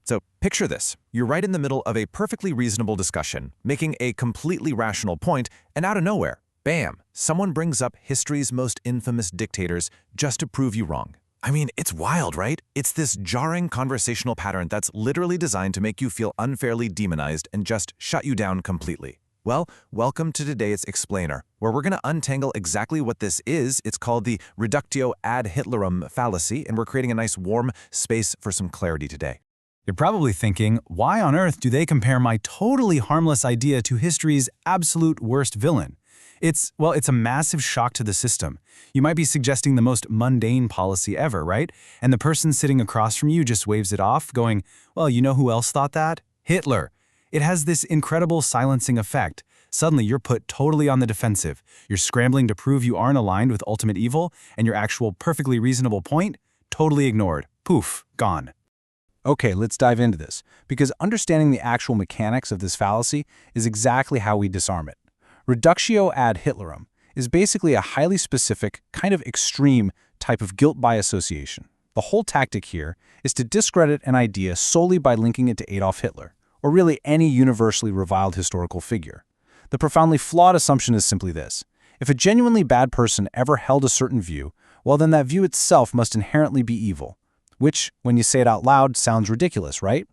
So picture this. You're right in the middle of a perfectly reasonable discussion, making a completely rational point, and out of nowhere, bam, someone brings up history's most infamous dictators just to prove you wrong. I mean, it's wild, right? It's this jarring conversational pattern that's literally designed to make you feel unfairly demonized and just shut you down completely. Well, welcome to today's Explainer, where we're going to untangle exactly what this is. It's called the Reductio ad Hitlerum Fallacy, and we're creating a nice warm space for some clarity today. You're probably thinking, why on earth do they compare my totally harmless idea to history's absolute worst villain? It's a massive shock to the system. You might be suggesting the most mundane policy ever, right? And the person sitting across from you just waves it off, going, well, you know who else thought that? Hitler. It has this incredible silencing effect. Suddenly, you're put totally on the defensive. You're scrambling to prove you aren't aligned with ultimate evil, and your actual perfectly reasonable point, totally ignored. Poof, gone. Okay, let's dive into this, because understanding the actual mechanics of this fallacy is exactly how we disarm it. Reductio ad Hitlerum is basically a highly specific, kind of extreme type of guilt by association. The whole tactic here is to discredit an idea solely by linking it to Adolf Hitler, or really any universally reviled historical figure. The profoundly flawed assumption is simply this: if a genuinely bad person ever held a certain view, well then that view itself must inherently be evil. Which, when you say it out loud, sounds ridiculous, right?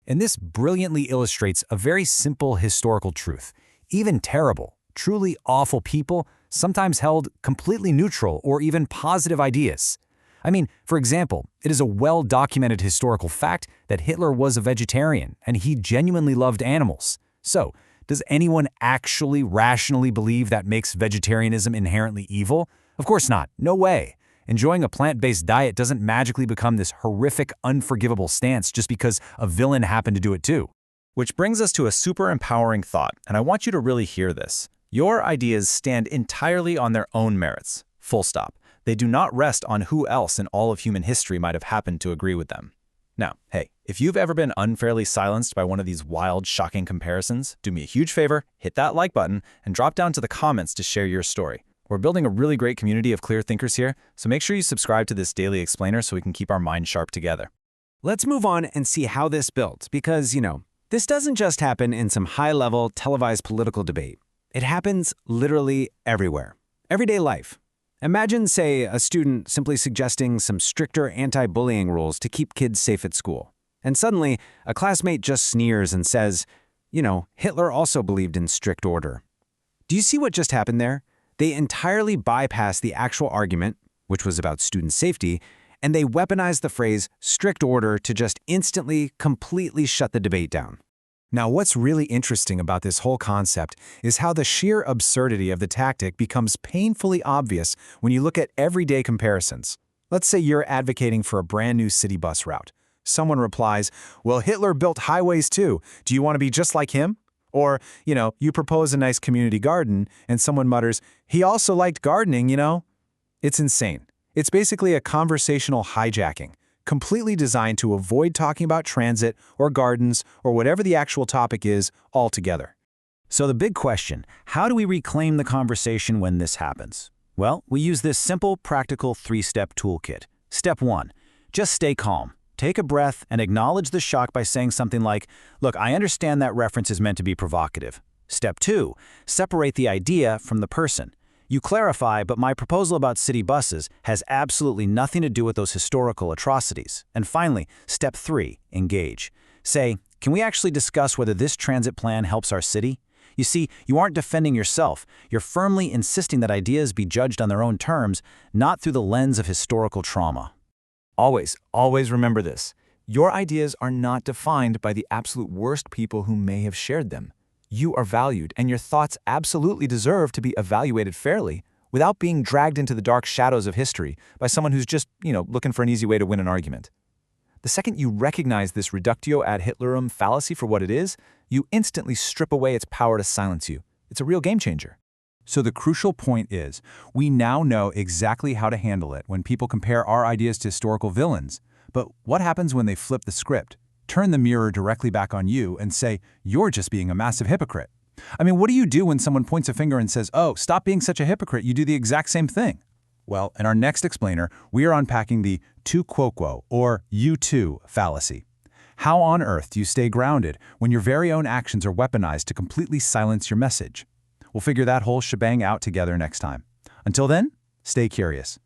And this brilliantly illustrates a very simple historical truth. Even terrible, truly awful people sometimes held completely neutral or even positive ideas. I mean, for example, it is a well-documented historical fact that Hitler was a vegetarian and he genuinely loved animals. So, does anyone actually rationally believe that makes vegetarianism inherently evil? Of course not. No way. Enjoying a plant-based diet doesn't magically become this horrific, unforgivable stance just because a villain happened to do it too. Which brings us to a super empowering thought, and I want you to really hear this. Your ideas stand entirely on their own merits. Full stop. They do not rest on who else in all of human history might have happened to agree with them. Now, hey, if you've ever been unfairly silenced by one of these wild, shocking comparisons, do me a huge favor, hit that like button, and drop down to the comments to share your story. We're building a really great community of clear thinkers here, so make sure you subscribe to this daily explainer so we can keep our minds sharp together. Let's move on and see how this built, because, this doesn't just happen in some high-level, televised political debate. It happens literally everywhere. Everyday life. Imagine, say, a student simply suggesting some stricter anti-bullying rules to keep kids safe at school. And suddenly, a classmate just sneers and says, Hitler also believed in strict order. Do you see what just happened there? They entirely bypassed the actual argument, which was about student safety, and they weaponized the phrase strict order to just instantly, completely shut the debate down. Now, what's really interesting about this whole concept is how the sheer absurdity of the tactic becomes painfully obvious when you look at everyday comparisons. Let's say you're advocating for a brand new city bus route. Someone replies, well, Hitler built highways too. Do you want to be just like him? Or, you propose a nice community garden, and someone mutters, he also liked gardening, It's insane. It's basically a conversational hijacking, completely designed to avoid talking about transit or gardens or whatever the actual topic is altogether. So the big question, how do we reclaim the conversation when this happens? Well, we use this simple, practical 3-step toolkit. Step 1, just stay calm. Take a breath and acknowledge the shock by saying something like, look, I understand that reference is meant to be provocative. Step 2, separate the idea from the person. You clarify, but my proposal about city buses has absolutely nothing to do with those historical atrocities. And finally, step 3, engage. Say, can we actually discuss whether this transit plan helps our city? You see, you aren't defending yourself. You're firmly insisting that ideas be judged on their own terms, not through the lens of historical trauma. Always, always remember this. Your ideas are not defined by the absolute worst people who may have shared them. You are valued, and your thoughts absolutely deserve to be evaluated fairly without being dragged into the dark shadows of history by someone who's just, looking for an easy way to win an argument. The second you recognize this Reductio ad Hitlerum fallacy for what it is, you instantly strip away its power to silence you. It's a real game changer. So the crucial point is, we now know exactly how to handle it when people compare our ideas to historical villains. But what happens when they flip the script, turn the mirror directly back on you and say, you're just being a massive hypocrite? I mean, what do you do when someone points a finger and says, oh, stop being such a hypocrite, you do the exact same thing? Well, in our next explainer, we are unpacking the tu quoque, or you too, fallacy. How on earth do you stay grounded when your very own actions are weaponized to completely silence your message? We'll figure that whole shebang out together next time. Until then, stay curious.